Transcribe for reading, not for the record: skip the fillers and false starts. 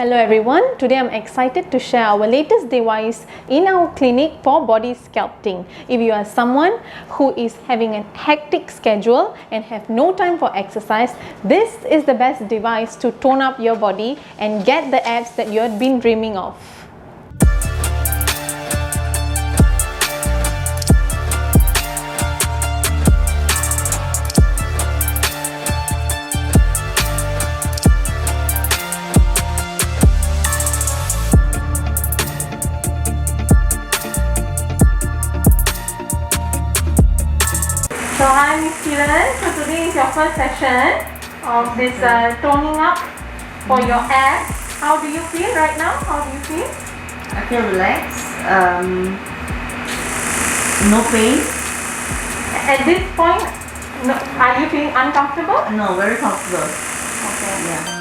Hello everyone, today I'm excited to share our latest device in our clinic for body sculpting. If you are someone who is having a hectic schedule and have no time for exercise, this is the best device to tone up your body and get the abs that you have been dreaming of. So hi Miss Kiran, so today is your first session of this toning up for your abs. How do you feel right now? How do you feel? I feel relaxed, no pain. At this point, are you feeling uncomfortable? No, very comfortable. Okay. Yeah.